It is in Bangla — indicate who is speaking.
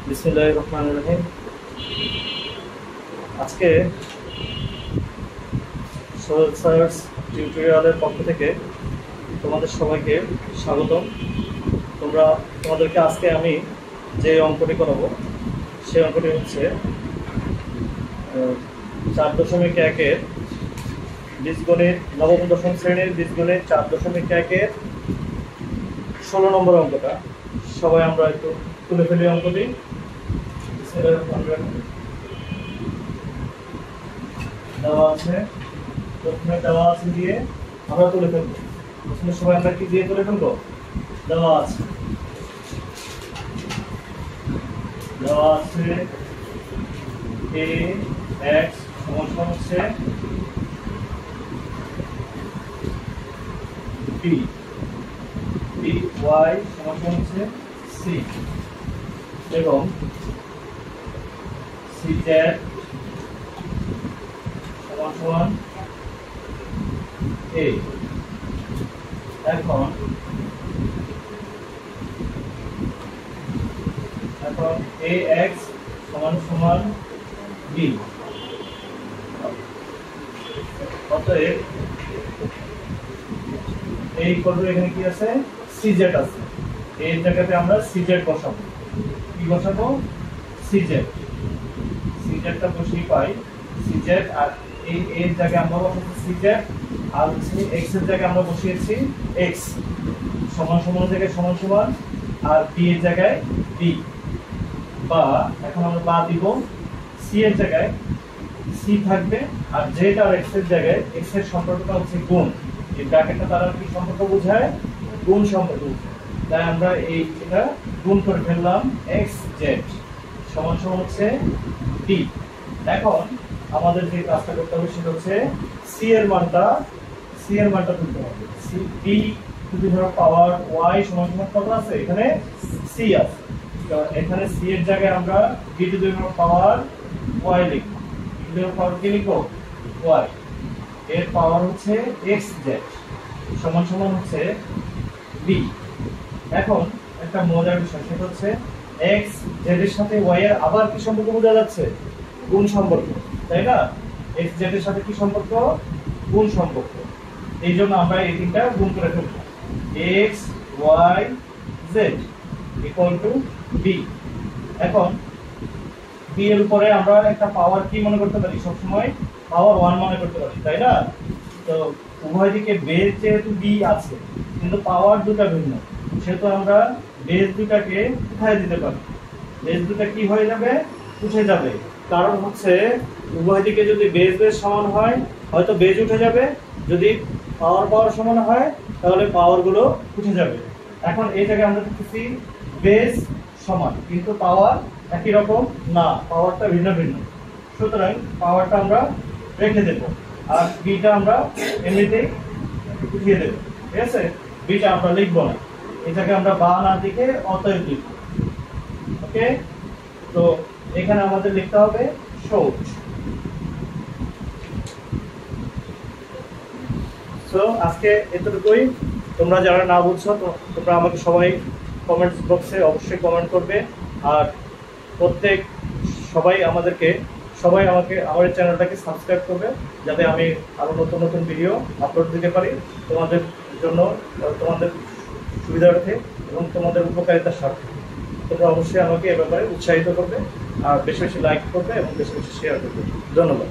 Speaker 1: বিসমিল্লাহির রহমানির রহিম। আজকে সোহেল স্যারস টিউটোরিয়ালের পক্ষ থেকে তোমাদের সবাইকে স্বাগতম। তোমাদেরকে আজকে আমি যে অঙ্কটি করাবো সেই অঙ্কটি হচ্ছে 4.1-এর বীজগণিত নবম-দশম শ্রেণীর বীজগণিত 4.1-এর 16 নম্বর অঙ্কটা। সবাই আমরা একটু তুলে ফেলি অঙ্কটি। দেওয়া আছে, প্রথমে দেওয়া আছে দিয়ে আমরা তুলে ফেলবো। প্রথমে সবাই আমরা কি দিয়ে তুলে ফেলবো? দেওয়া আছে a x সমান হচ্ছে b, b y সমান হচ্ছে c এবং c z সমান a। এখন ax সমান b। অতএব এই ইকুয়াল টু এখানে কি আছে? cz আছে। এই জায়গাতে আমরা cz বসাবো। কি বসাবো? cz টা বসিয়ে পাই cz, আর এই এর জায়গায় আমরা বসাচ্ছি cz, আর হচ্ছে x এর জায়গায় আমরা বসিয়েছি x সমান জায়গায় সমান, আর b এর জায়গায় b। বা এখন আমরা বা দিব c এর জায়গায় c থাকবে, আর z আর x এর জায়গায় x এর সম্পর্কটা হচ্ছে গুণ। এই ব্র্যাকেটটা দ্বারা কি সম্পর্ক বোঝায়? গুণ সম্পর্ক বোঝায়। তাই আমরা এটা গুণ করে ফেললাম xz সমান হচ্ছে b। এখন আমাদের যে কাজটা করতে হবে সেটা হচ্ছে c এর মানটা তুলতে হবে। b to the power y সমান কত আছে? এখানে c আছে। তো এখানে c এর জায়গায় আমরা b to the power y লিখব। b টু দি পাওয়ার কি লিখব? y। এর পাওয়ার হচ্ছে xz সমান হচ্ছে b। এখন একটা মজার বিষয় সেটা হচ্ছে x z এর সাথে y এর আবার কি সম্পর্ক বোঝা যাচ্ছে? গুণ সম্পর্ক, তাই না? x z এর সাথে কি সম্পর্ক? গুণ সম্পর্ক। এই জন্য আমরা এই তিনটা গুণ করে ফেলব। x y z equal to b। এখন b এর উপরে আমরা একটা পাওয়ার কি মনে করতে পারি? সবসময় পাওয়ার 1 মনে করতে পারি, তাই না? তো উভয় দিকে বেস যেহেতু b আছে কিন্তু পাওয়ার দুটো ভিন্ন, সেহেতু আমরা বেস দুটাকে উঠায় দিতে পারি। বেস দুটো কি হয়ে যাবে? উঠে যাবে। কারণ হচ্ছে উভয় দিকে যদি বেস সমান হয় হয়তো বেস উঠে যাবে, যদি পাওয়ার সমান হয় তাহলে পাওয়ার গুলো উঠে যাবে। এখন এই জায়গায় আমরা দেখতেছি বেস সমান কিন্তু পাওয়ার একই রকম না, পাওয়ারটা ভিন্ন। সুতরাং পাওয়ারটা আমরা রেখে দেব, আর বিটা আমরা এমনিতেই উঠিয়ে দেব। ঠিক আছে? বিটা আমরা লিখবো না, এটাকে আমরা বা না লিখে অতএব লিখব। ওকে, তো এখানে আমাদের লিখতে হবে শোট। সো আজকে এতটুকুই। তোমরা যারা না বুঝছো তোমরা আমাকে সবাই কমেন্টস বক্সে অবশ্যই কমেন্ট করবে, আর সবাই আমাকে আমার চ্যানেলটাকে সাবস্ক্রাইব করবে যাতে আমি আরো নতুন ভিডিও আপলোড দিতে পারি তোমাদের জন্য, তোমাদের সুবিধার্থে এবং তোমাদের উপকারিতার স্বার্থে। তোমরা অবশ্যই আমাকে এ ব্যাপারে উৎসাহিত করবে, আর বেশি লাইক করবে এবং বেশি শেয়ার করবে। ধন্যবাদ।